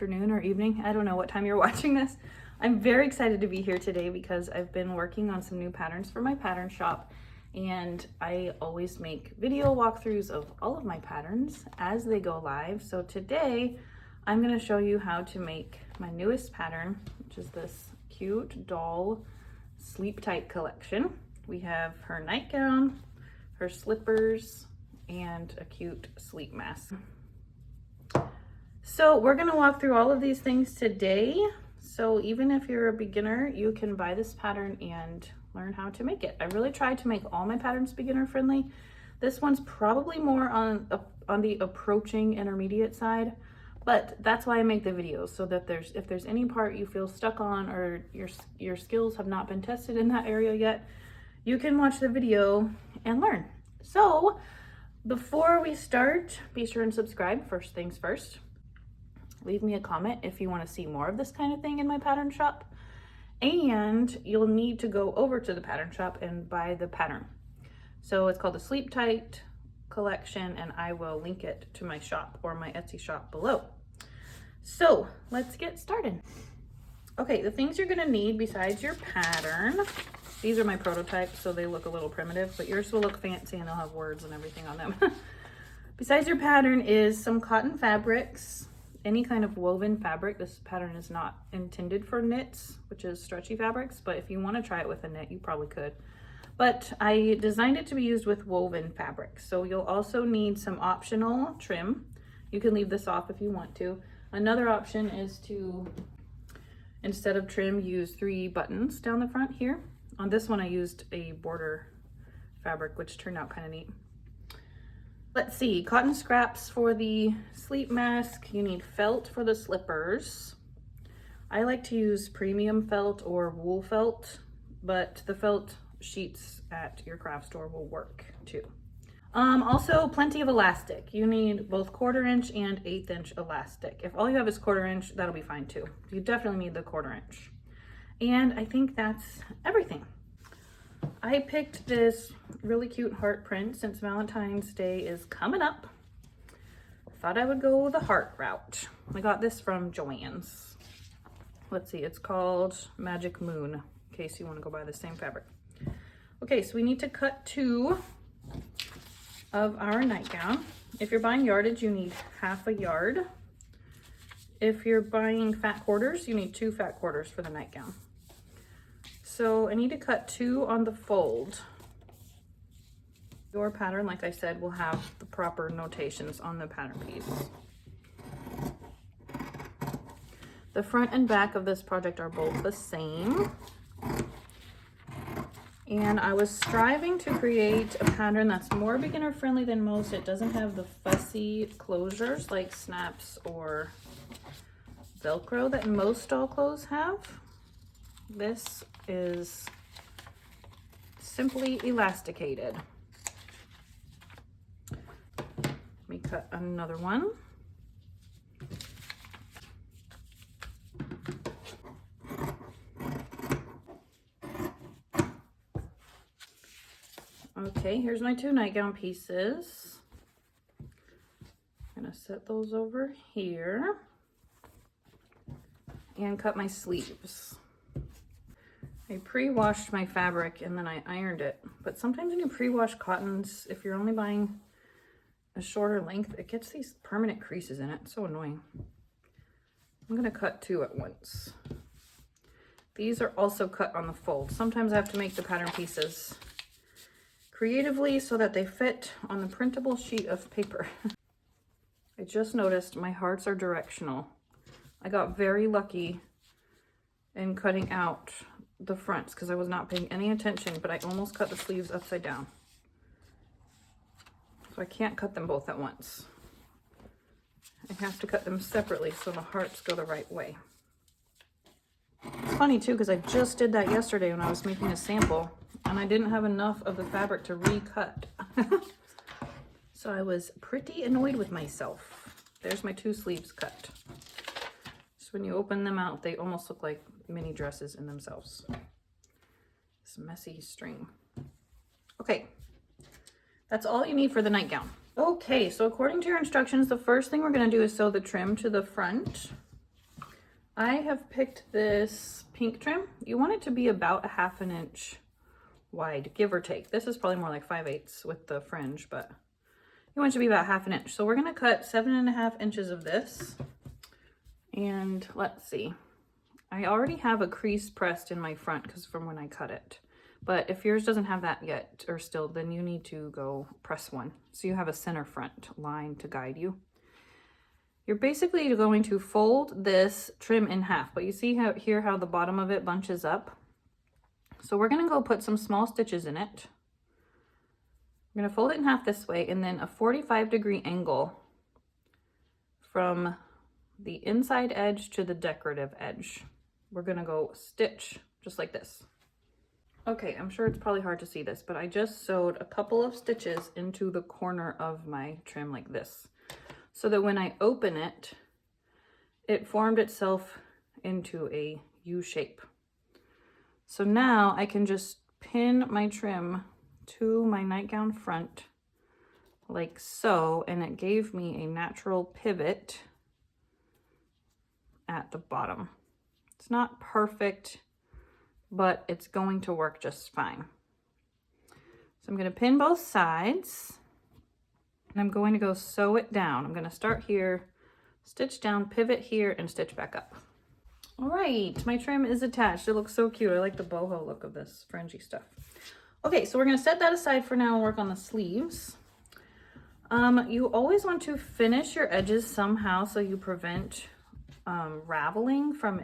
afternoon or evening. I don't know what time you're watching this. I'm very excited to be here today because I've been working on some new patterns for my pattern shop, and I always make video walkthroughs of all of my patterns as they go live. So today I'm going to show you how to make my newest pattern, which is this cute doll sleep tight collection. We have her nightgown, her slippers, and a cute sleep mask. So we're going to walk through all of these things today. So even if you're a beginner, you can buy this pattern and learn how to make it. I really tried to make all my patterns beginner friendly. This one's probably more on the approaching intermediate side, but that's why I make the videos, so that if there's any part you feel stuck on or your skills have not been tested in that area yet, you can watch the video and learn. So before we start, be sure and subscribe. First things first. Leave me a comment if you want to see more of this kind of thing in my pattern shop. And you'll need to go over to the pattern shop and buy the pattern. So it's called the Sleep Tight collection, and I will link it to my shop or my Etsy shop below. So let's get started. Okay, the things you're gonna need besides your pattern, these are my prototypes, so they look a little primitive, but yours will look fancy and they'll have words and everything on them. Besides your pattern is some cotton fabrics, any kind of woven fabric. This pattern is not intended for knits, which is stretchy fabrics, but if you want to try it with a knit, you probably could. But I designed it to be used with woven fabric. So you'll also need some optional trim. You can leave this off if you want to. Another option is to, instead of trim, use 3 buttons down the front here. On this one, I used a border fabric, which turned out kind of neat. Let's see, cotton scraps for the sleep mask. You need felt for the slippers. I like to use premium felt or wool felt, but the felt sheets at your craft store will work too. Also plenty of elastic. You need both 1/4 inch and 1/8 inch elastic. If all you have is 1/4 inch, that'll be fine too. You definitely need the 1/4 inch. And I think that's everything. I picked this really cute heart print since Valentine's Day is coming up. I thought I would go the heart route. I got this from Joann's. Let's see, it's called Magic Moon, in case you want to go buy the same fabric. Okay, so we need to cut 2 of our nightgown. If you're buying yardage, you need 1/2 yard. If you're buying fat quarters, you need 2 fat quarters for the nightgown. So I need to cut 2 on the fold. Your pattern, like I said, will have the proper notations on the pattern piece. The front and back of this project are both the same. And I was striving to create a pattern that's more beginner friendly than most. It doesn't have the fussy closures like snaps or Velcro that most doll clothes have. This is simply elasticated. Let me cut another one. Okay, here's my 2 nightgown pieces. I'm gonna set those over here and cut my sleeves. I pre-washed my fabric and then I ironed it. But sometimes when you pre-wash cottons, if you're only buying a shorter length, it gets these permanent creases in it. It's so annoying. I'm gonna cut 2 at once. These are also cut on the fold. Sometimes I have to make the pattern pieces creatively so that they fit on the printable sheet of paper. I just noticed my hearts are directional. I got very lucky in cutting out the fronts because I was not paying any attention, but I almost cut the sleeves upside down. So I can't cut them both at once. I have to cut them separately so the hearts go the right way. It's funny too because I just did that yesterday when I was making a sample and I didn't have enough of the fabric to recut. So I was pretty annoyed with myself. There's my 2 sleeves cut. So when you open them out, they almost look like mini dresses in themselves. This messy string. Okay, that's all you need for the nightgown. Okay, so according to your instructions, the first thing we're going to do is sew the trim to the front. I have picked this pink trim. You want it to be about a 1/2 inch wide, give or take. This is probably more like 5/8 with the fringe, but you want it to be about 1/2 inch. So we're gonna cut 7.5 inches of this. And let's see. I already have a crease pressed in my front because from when I cut it. But if yours doesn't have that yet or still, then you need to go press one. So you have a center front line to guide you. You're basically going to fold this trim in half, but you see how the bottom of it bunches up? So we're gonna go put some small stitches in it. I'm gonna fold it in half this way and then a 45-degree angle from the inside edge to the decorative edge. We're gonna go stitch just like this. Okay, I'm sure it's probably hard to see this, but I just sewed a couple of stitches into the corner of my trim like this, so that when I open it, it formed itself into a U shape. So now I can just pin my trim to my nightgown front like so, and it gave me a natural pivot at the bottom. It's not perfect, but it's going to work just fine. So I'm going to pin both sides and I'm going to go sew it down. I'm going to start here, stitch down, pivot here, and stitch back up. All right, my trim is attached. It looks so cute. I like the boho look of this fringy stuff. Okay, so we're going to set that aside for now and work on the sleeves. You always want to finish your edges somehow so you prevent raveling from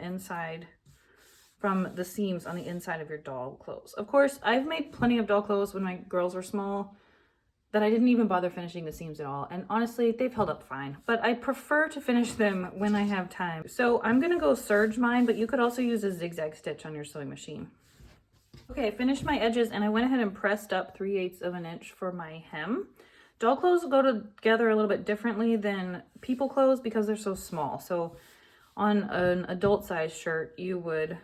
the seams on the inside of your doll clothes. Of course, I've made plenty of doll clothes when my girls were small that I didn't even bother finishing the seams at all. And honestly, they've held up fine, but I prefer to finish them when I have time. So I'm gonna go serge mine, but you could also use a zigzag stitch on your sewing machine. Okay, I finished my edges and I went ahead and pressed up 3/8 of an inch for my hem. Doll clothes go together a little bit differently than people clothes because they're so small. So on an adult size shirt, you would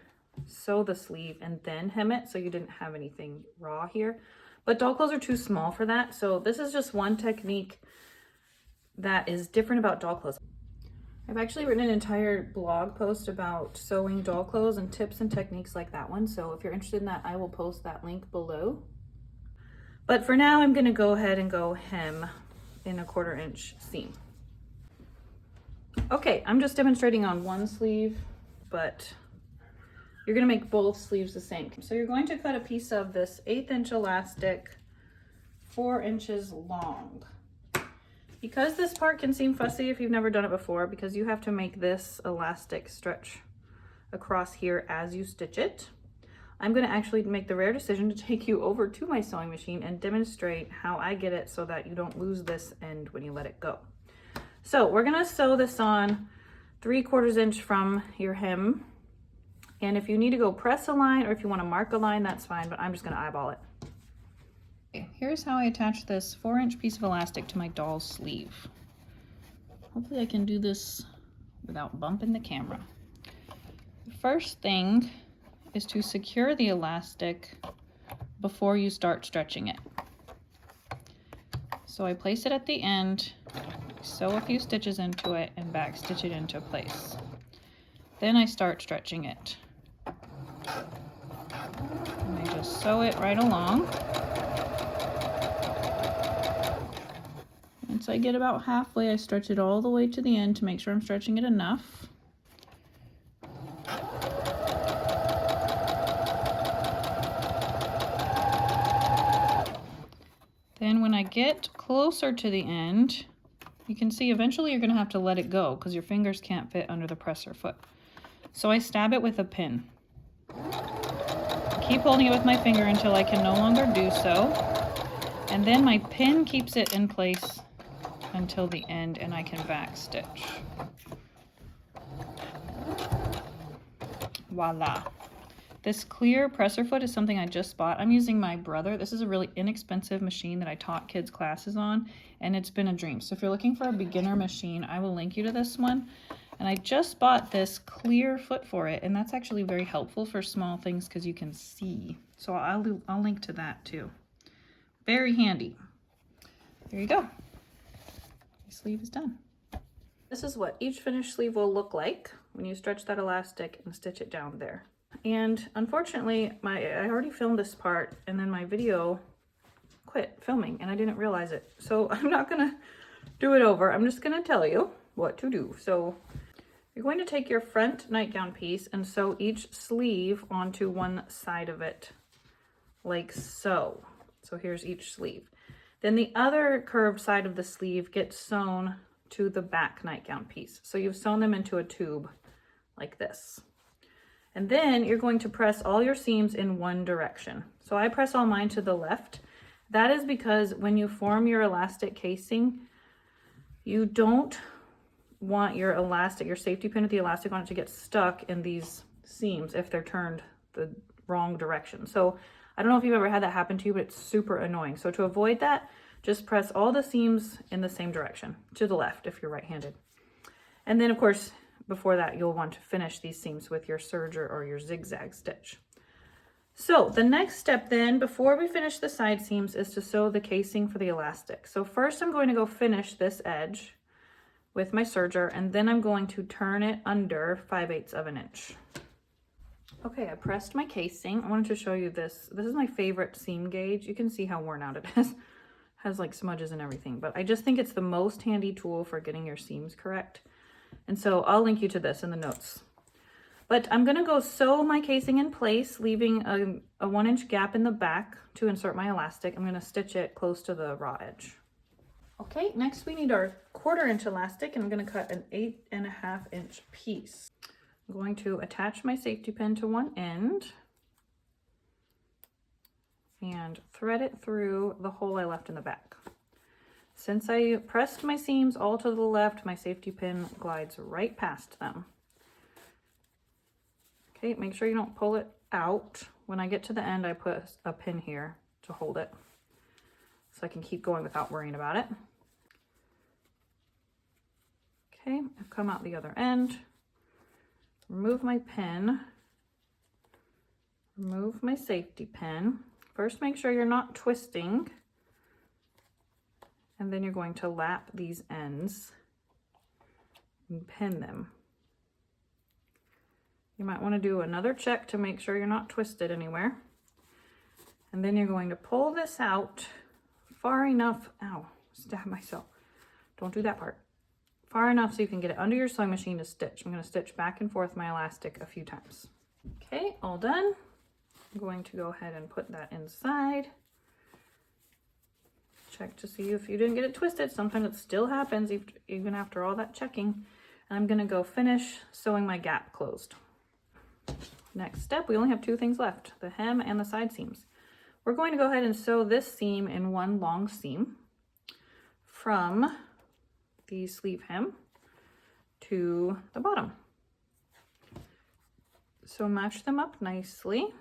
sew the sleeve and then hem it so you didn't have anything raw here. But doll clothes are too small for that. So this is just one technique that is different about doll clothes. I've actually written an entire blog post about sewing doll clothes and tips and techniques like that one. So if you're interested in that, I will post that link below. But for now, I'm gonna go ahead and go hem in a 1/4 inch seam. Okay, I'm just demonstrating on one sleeve, but you're gonna make both sleeves the same. So you're going to cut a piece of this 1/8 inch elastic, 4 inches long. Because this part can seem fussy if you've never done it before, because you have to make this elastic stretch across here as you stitch it, I'm gonna actually make the rare decision to take you over to my sewing machine and demonstrate how I get it so that you don't lose this end when you let it go. So we're gonna sew this on 3/4 inch from your hem. And if you need to go press a line or if you want to mark a line, that's fine, but I'm just gonna eyeball it. Okay, here's how I attach this 4-inch piece of elastic to my doll sleeve. Hopefully I can do this without bumping the camera. The first thing is to secure the elastic before you start stretching it. So I place it at the end, sew a few stitches into it, and back stitch it into place. Then I start stretching it. And I just sew it right along. Once I get about halfway, I stretch it all the way to the end to make sure I'm stretching it enough. Then when I get closer to the end, you can see eventually you're going to have to let it go because your fingers can't fit under the presser foot. So I stab it with a pin. Keep holding it with my finger until I can no longer do so. And then my pin keeps it in place until the end and I can back stitch. Voila. This clear presser foot is something I just bought. I'm using my brother. This is a really inexpensive machine that I taught kids classes on, and it's been a dream. So if you're looking for a beginner machine, I will link you to this one. And I just bought this clear foot for it, and that's actually very helpful for small things because you can see. So I'll link to that too. Very handy. There you go. My sleeve is done. This is what each finished sleeve will look like when you stretch that elastic and stitch it down there. And unfortunately, I already filmed this part and then my video quit filming and I didn't realize it. So I'm not gonna do it over. I'm just gonna tell you what to do. So you're going to take your front nightgown piece and sew each sleeve onto one side of it, like so. So here's each sleeve. Then the other curved side of the sleeve gets sewn to the back nightgown piece. So you've sewn them into a tube like this. And then you're going to press all your seams in one direction. So I press all mine to the left. That is because when you form your elastic casing, you don't want your elastic, your safety pin with the elastic on it, to get stuck in these seams if they're turned the wrong direction. So I don't know if you've ever had that happen to you, but it's super annoying. So to avoid that, just press all the seams in the same direction, to the left if you're right-handed. And then of course, before that, you'll want to finish these seams with your serger or your zigzag stitch. So the next step then, before we finish the side seams, is to sew the casing for the elastic. So first I'm going to go finish this edge with my serger, and then I'm going to turn it under 5/8 of an inch. Okay, I pressed my casing. I wanted to show you this. This is my favorite seam gauge. You can see how worn out it is. It has like smudges and everything, but I just think it's the most handy tool for getting your seams correct. And so I'll link you to this in the notes. But I'm gonna go sew my casing in place, leaving a 1-inch gap in the back to insert my elastic. I'm gonna stitch it close to the raw edge. Okay, next we need our 1/4 inch elastic, and I'm gonna cut an 8.5 inch piece. I'm going to attach my safety pin to one end and thread it through the hole I left in the back. Since I pressed my seams all to the left, my safety pin glides right past them. Okay, make sure you don't pull it out. When I get to the end, I put a pin here to hold it so I can keep going without worrying about it. Okay, I've come out the other end. Remove my pin. Remove my safety pin. First, make sure you're not twisting. And then you're going to lap these ends and pin them. You might want to do another check to make sure you're not twisted anywhere. And then you're going to pull this out far enough. Ow, stab myself. Don't do that part. Far enough so you can get it under your sewing machine to stitch. I'm going to stitch back and forth my elastic a few times. Okay, all done. I'm going to go ahead and put that inside. Check to see if you didn't get it twisted. Sometimes it still happens even after all that checking. And I'm going to go finish sewing my gap closed. Next step, we only have 2 things left, the hem and the side seams. We're going to go ahead and sew this seam in one long seam from the sleeve hem to the bottom. So match them up nicely.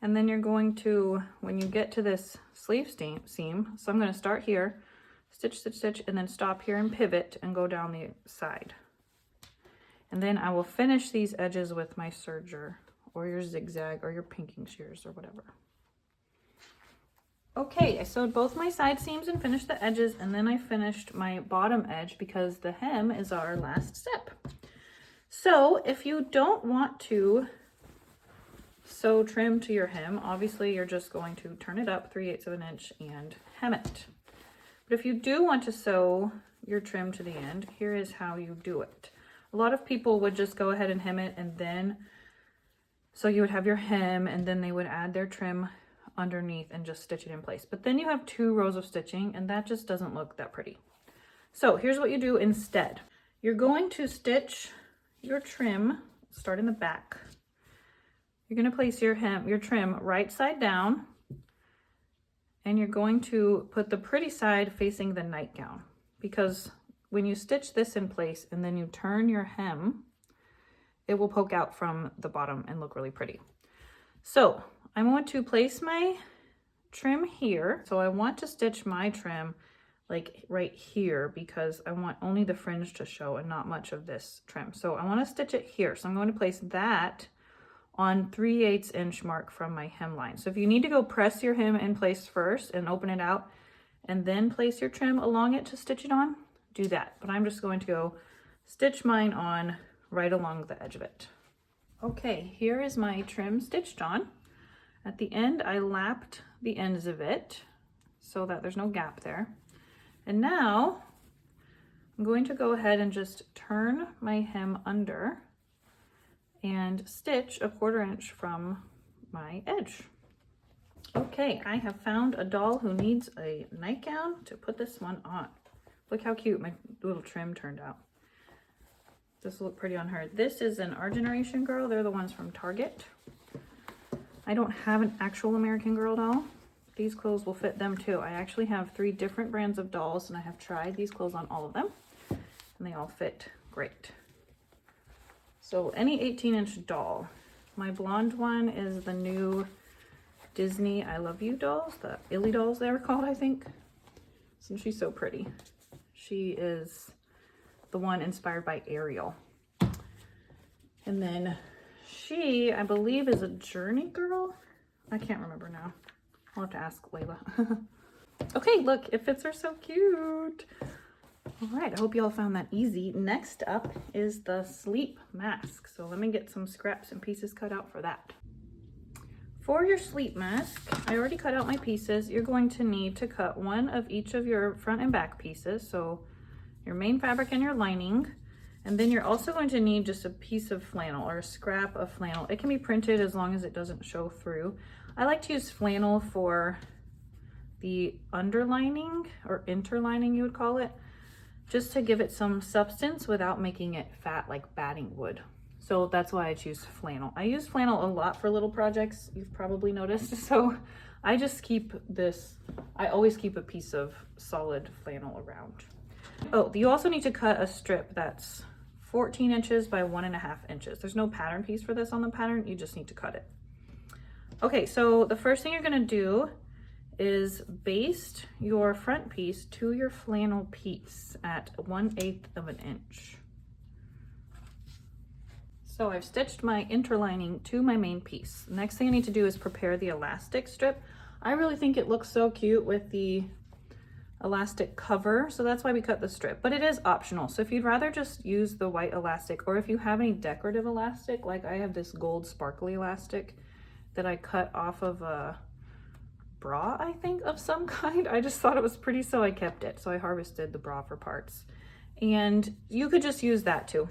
And then you're going to, when you get to this sleeve seam, so I'm going to start here, stitch, stitch, stitch, and then stop here and pivot and go down the side. And then I will finish these edges with my serger or your zigzag or your pinking shears or whatever. Okay, I sewed both my side seams and finished the edges, and then I finished my bottom edge because the hem is our last step. So if you don't want to sew trim to your hem, obviously you're just going to turn it up 3/8 of an inch and hem it. But if you do want to sew your trim to the end, here is how you do it. A lot of people would just go ahead and hem it, and then, so you would have your hem and then they would add their trim underneath and just stitch it in place. But then you have 2 rows of stitching and that just doesn't look that pretty. So here's what you do instead. You're going to stitch your trim, start in the back. You're going to place your trim right side down, and you're going to put the pretty side facing the nightgown, because when you stitch this in place and then you turn your hem, it will poke out from the bottom and look really pretty. So I want to place my trim here. So I want to stitch my trim like right here because I want only the fringe to show and not much of this trim. So I want to stitch it here. So I'm going to place that on 3/8 inch mark from my hemline. So if you need to go press your hem in place first and open it out and then place your trim along it to stitch it on, do that. But I'm just going to go stitch mine on right along the edge of it. Okay, here is my trim stitched on. At the end, I lapped the ends of it so that there's no gap there. And now I'm going to go ahead and just turn my hem under and stitch a 1/4 inch from my edge. Okay, I have found a doll who needs a nightgown to put this one on. Look how cute my little trim turned out. This will look pretty on her. This is an Our Generation girl. They're the ones from Target. I don't have an actual American Girl doll. These clothes will fit them too. I actually have 3 different brands of dolls, and I have tried these clothes on all of them, and they all fit great. So any 18-inch doll. My blonde one is the new Disney I Love You dolls, the Illy dolls they were called, I think. So she's so pretty. She is the one inspired by Ariel. And then she, I believe, is a Journey girl. I can't remember now. I'll have to ask Layla. Okay, look, it fits her so cute. All right, I hope you all found that easy. Next up is the sleep mask. So let me get some scraps and pieces cut out for that. For your sleep mask, I already cut out my pieces. You're going to need to cut one of each of your front and back pieces. So your main fabric and your lining. And then you're also going to need just a piece of flannel or a scrap of flannel. It can be printed as long as it doesn't show through. I like to use flannel for the underlining or interlining, you would call it, just to give it some substance without making it fat like batting would. So that's why I choose flannel. I use flannel a lot for little projects, you've probably noticed. So I just keep this, I always keep a piece of solid flannel around. Oh, you also need to cut a strip that's 14 inches by 1.5 inches. There's no pattern piece for this on the pattern, you just need to cut it. Okay, so the first thing you're gonna do is baste your front piece to your flannel piece at 1/8 of an inch. So I've stitched my interlining to my main piece. Next thing I need to do is prepare the elastic strip. I really think it looks so cute with the elastic cover, so that's why we cut the strip, but it is optional. So if you'd rather just use the white elastic, or if you have any decorative elastic, like I have this gold sparkly elastic that I cut off of a bra, I think, of some kind. I just thought it was pretty, so I kept it. So I harvested the bra for parts, and you could just use that too.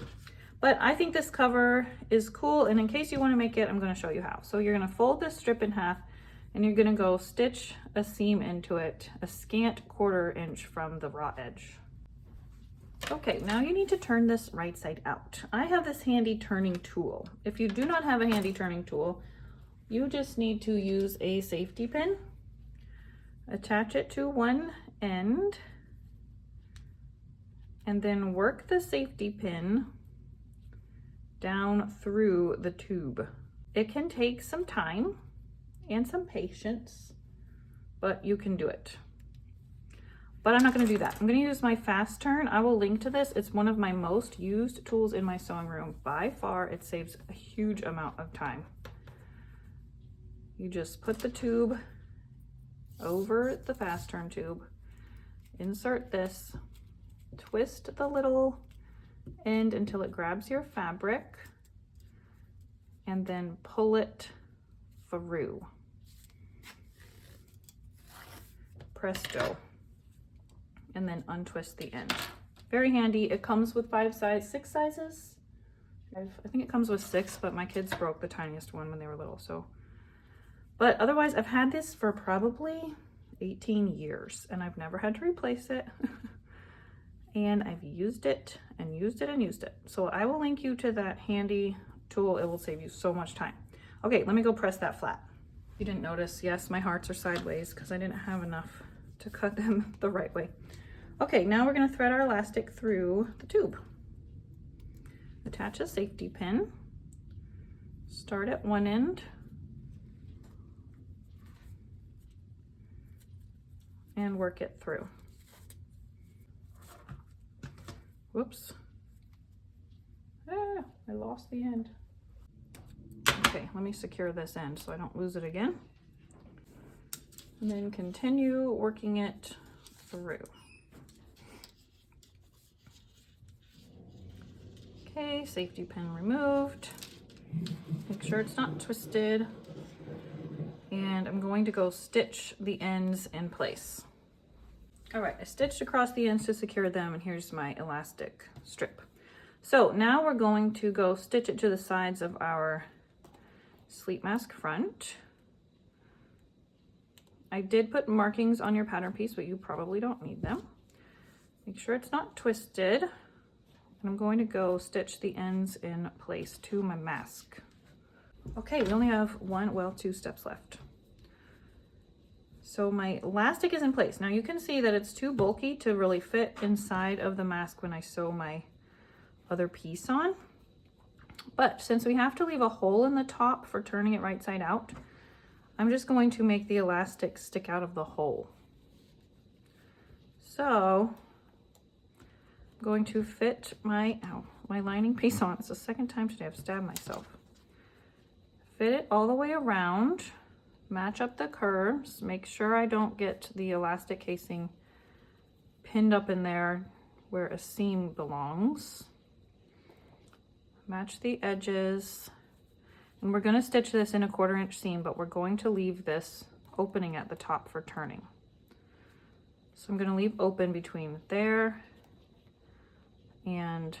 But I think this cover is cool, and in case you want to make it, I'm going to show you how. So you're going to fold this strip in half, and you're going to go stitch a seam into it, a scant 1/4 inch from the raw edge. Okay, now you need to turn this right side out. I have this handy turning tool. If you do not have a handy turning tool, you just need to use a safety pin, attach it to one end, and then work the safety pin down through the tube. It can take some time and some patience, but you can do it. But I'm not going to do that. I'm going to use my fast turn. I will link to this. It's one of my most used tools in my sewing room. By far, it saves a huge amount of time. You just put the tube over the fast turn tube, insert this, twist the little end until it grabs your fabric, and then pull it through. Presto. And then untwist the end. Very handy. It comes with 6 sizes. I think it comes with 6, but my kids broke the tiniest one when they were little, so. But otherwise, I've had this for probably 18 years, and I've never had to replace it. And I've used it and used it and used it. So I will link you to that handy tool. It will save you so much time. Okay, let me go press that flat. You didn't notice, yes, my hearts are sideways because I didn't have enough to cut them the right way. Okay, now we're going to thread our elastic through the tube. Attach a safety pin. Start at one end. And work it through. Whoops. Ah, I lost the end. Okay, let me secure this end so I don't lose it again. And then continue working it through. Okay, safety pin removed. Make sure it's not twisted. And I'm going to go stitch the ends in place. All right, I stitched across the ends to secure them, and here's my elastic strip. So now we're going to go stitch it to the sides of our sleep mask front. I did put markings on your pattern piece, but you probably don't need them. Make sure it's not twisted. And I'm going to go stitch the ends in place to my mask. Okay, we only have two steps left. So my elastic is in place. Now you can see that it's too bulky to really fit inside of the mask when I sew my other piece on. But since we have to leave a hole in the top for turning it right side out, I'm just going to make the elastic stick out of the hole. So I'm going to fit my lining piece on. It's the second time today I've stabbed myself. Fit it all the way around, match up the curves, make sure I don't get the elastic casing pinned up in there where a seam belongs. Match the edges, and we're going to stitch this in a 1/4 inch seam, but we're going to leave this opening at the top for turning. So I'm going to leave open between there and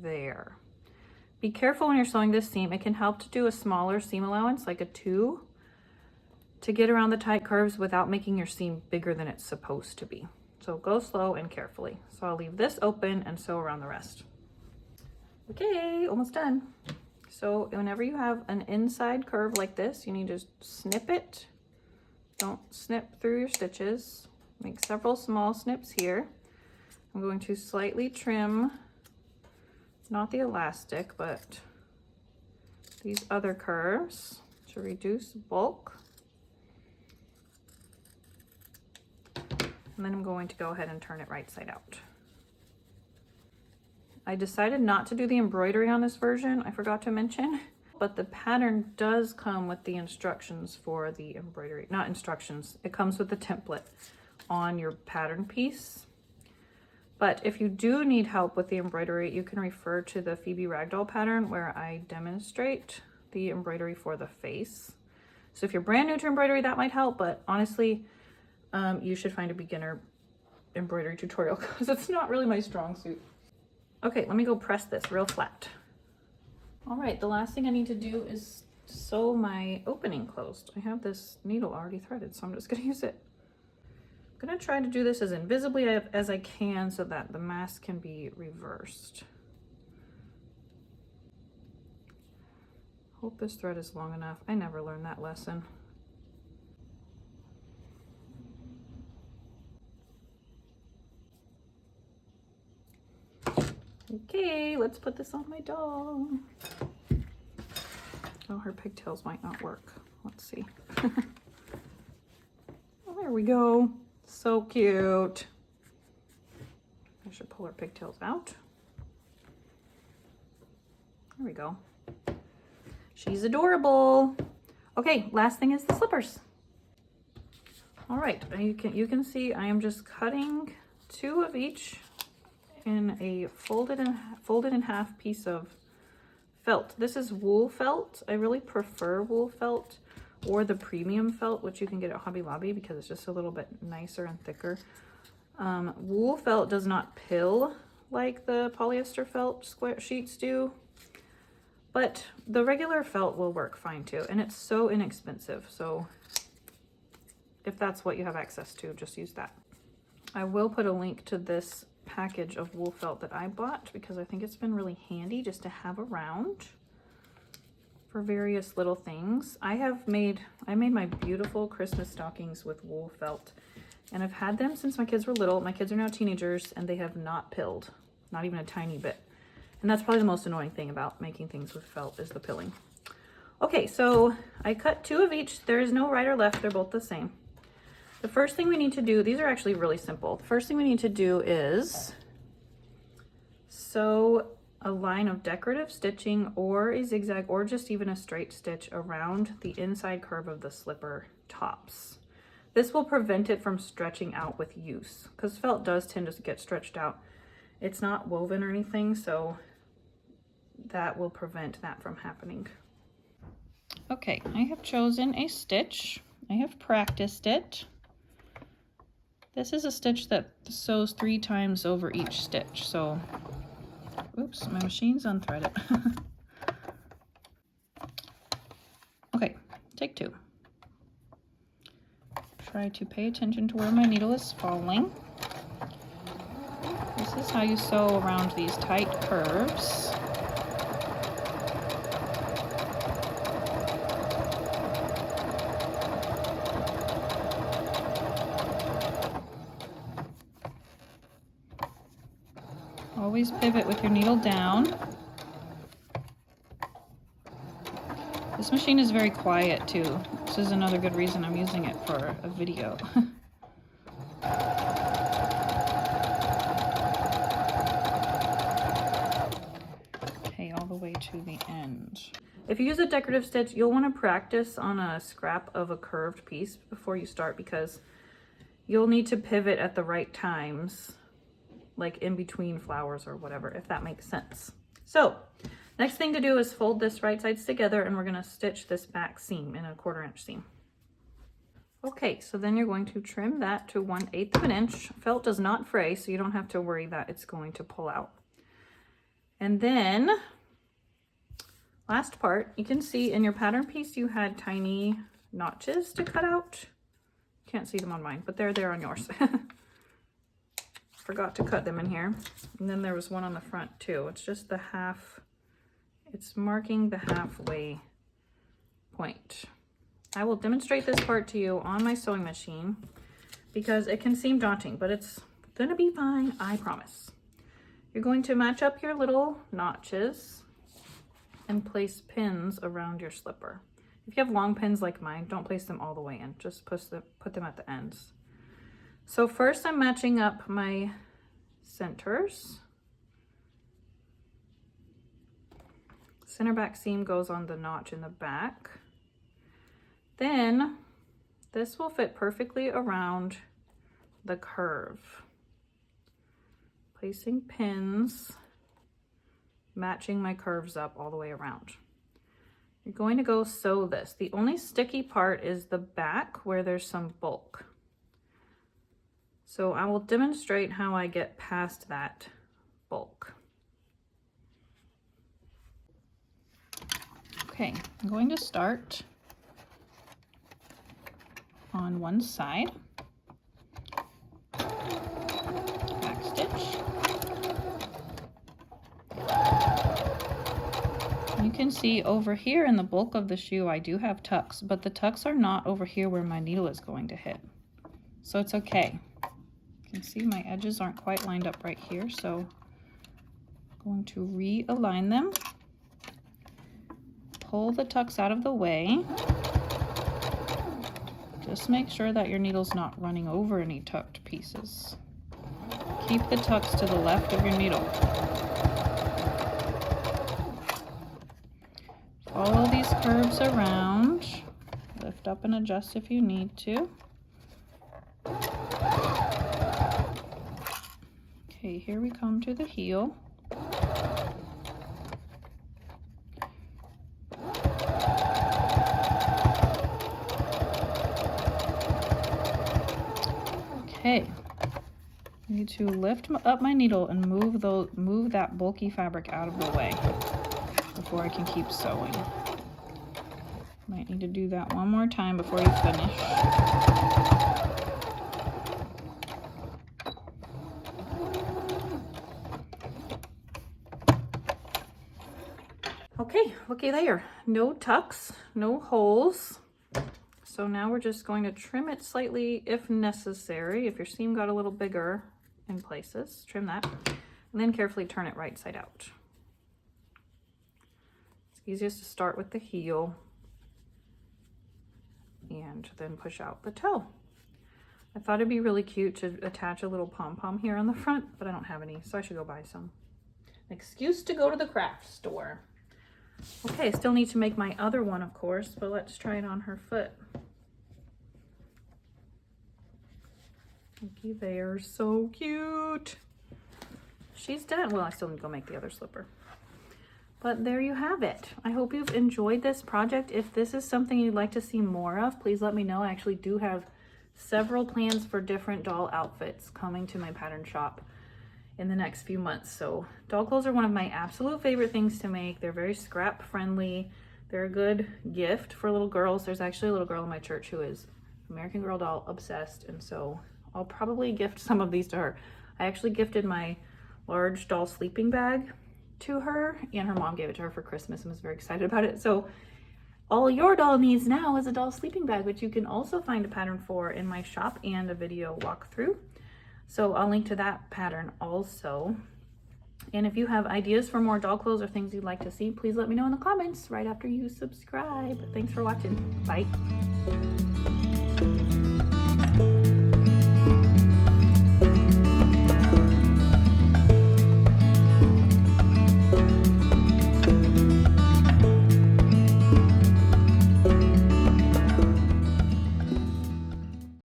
there. Be careful when you're sewing this seam. It can help to do a smaller seam allowance, like a 2, to get around the tight curves without making your seam bigger than it's supposed to be. So go slow and carefully. So I'll leave this open and sew around the rest. Okay, almost done. So whenever you have an inside curve like this, you need to snip it. Don't snip through your stitches. Make several small snips here. I'm going to slightly trim, not the elastic, but these other curves to reduce bulk. And then I'm going to go ahead and turn it right side out. I decided not to do the embroidery on this version, I forgot to mention, but the pattern does come with the instructions for the embroidery. Not instructions, it comes with the template on your pattern piece. But if you do need help with the embroidery, you can refer to the Phoebe Ragdoll pattern where I demonstrate the embroidery for the face. So if you're brand new to embroidery, that might help, but honestly, you should find a beginner embroidery tutorial because it's not really my strong suit. Okay, let me go press this real flat. All right, the last thing I need to do is sew my opening closed. I have this needle already threaded, so I'm just gonna use it. I'm gonna try to do this as invisibly as I can so that the mask can be reversed. Hope this thread is long enough. I never learned that lesson. Okay, let's put this on my doll. Oh, her pigtails might not work. Let's see. Oh, there we go. So cute. I should pull her pigtails out. There we go. She's adorable. Okay, last thing is the slippers. All right, you can see I am just cutting 2 of each in a folded in half piece of felt. This is wool felt. I really prefer wool felt or the premium felt, which you can get at Hobby Lobby because it's just a little bit nicer and thicker. Wool felt does not pill like the polyester felt square sheets do, but the regular felt will work fine too, and it's so inexpensive. So if that's what you have access to, just use that. I will put a link to this package of wool felt that I bought because I think it's been really handy just to have around for various little things. I made my beautiful Christmas stockings with wool felt, and I've had them since my kids were little. My kids are now teenagers and they have not pilled, not even a tiny bit. And that's probably the most annoying thing about making things with felt is the pilling. Okay, so I cut 2 of each. There is no right or left, they're both the same. The first thing we need to do, these are actually really simple. The first thing we need to do is sew a line of decorative stitching or a zigzag or just even a straight stitch around the inside curve of the slipper tops. This will prevent it from stretching out with use because felt does tend to get stretched out. It's not woven or anything, so that will prevent that from happening. Okay, I have chosen a stitch. I have practiced it. This is a stitch that sews 3 times over each stitch. So, oops, my machine's unthreaded. Okay, take 2. Try to pay attention to where my needle is falling. This is how you sew around these tight curves. Always pivot with your needle down. This machine is very quiet too. This is another good reason I'm using it for a video. Okay, all the way to the end. If you use a decorative stitch, you'll want to practice on a scrap of a curved piece before you start, because you'll need to pivot at the right times, like in between flowers or whatever, if that makes sense. So next thing to do is fold this right sides together, and we're going to stitch this back seam in a 1/4 inch seam. Okay, so then you're going to trim that to 1/8 of an inch. Felt does not fray, so you don't have to worry that it's going to pull out. And then last part, you can see in your pattern piece you had tiny notches to cut out. Can't see them on mine, but they're there on yours. Forgot to cut them in here. And then there was one on the front too. It's just the half, it's marking the halfway point. I will demonstrate this part to you on my sewing machine because it can seem daunting, but it's gonna be fine, I promise. You're going to match up your little notches and place pins around your slipper. If you have long pins like mine, don't place them all the way in, just put them at the ends. So first I'm matching up my centers. Center back seam goes on the notch in the back. Then this will fit perfectly around the curve. Placing pins, matching my curves up all the way around. You're going to go sew this. The only sticky part is the back where there's some bulk. So I will demonstrate how I get past that bulk. Okay, I'm going to start on one side. Back stitch. You can see over here in the bulk of the shoe I do have tucks, but the tucks are not over here where my needle is going to hit. So it's okay. You can see my edges aren't quite lined up right here, so I'm going to realign them. Pull the tucks out of the way. Just make sure that your needle's not running over any tucked pieces. Keep the tucks to the left of your needle. Follow these curves around. Lift up and adjust if you need to. Okay, here we come to the heel. Okay, I need to lift up my needle and move that bulky fabric out of the way before I can keep sewing. Might need to do that one more time before you finish. Okay, looky there. No tucks, no holes. So now we're just going to trim it slightly if necessary. If your seam got a little bigger in places, trim that, and then carefully turn it right side out. It's easiest to start with the heel and then push out the toe. I thought it'd be really cute to attach a little pom-pom here on the front, but I don't have any, so I should go buy some. An excuse to go to the craft store. Okay, I still need to make my other one, of course, but let's try it on her foot. Looky there, so cute. She's done. Well, I still need to go make the other slipper. But there you have it. I hope you've enjoyed this project. If this is something you'd like to see more of, please let me know. I actually do have several plans for different doll outfits coming to my pattern shop in the next few months. So doll clothes are one of my absolute favorite things to make. They're very scrap friendly. They're a good gift for little girls. There's actually a little girl in my church who is American Girl doll obsessed, and so I'll probably gift some of these to her. I actually gifted my large doll sleeping bag to her, and her mom gave it to her for Christmas and was very excited about it. So all your doll needs now is a doll sleeping bag, which you can also find a pattern for in my shop and a video walkthrough. So I'll link to that pattern also. And if you have ideas for more doll clothes or things you'd like to see, please let me know in the comments right after you subscribe. Thanks for watching. Bye.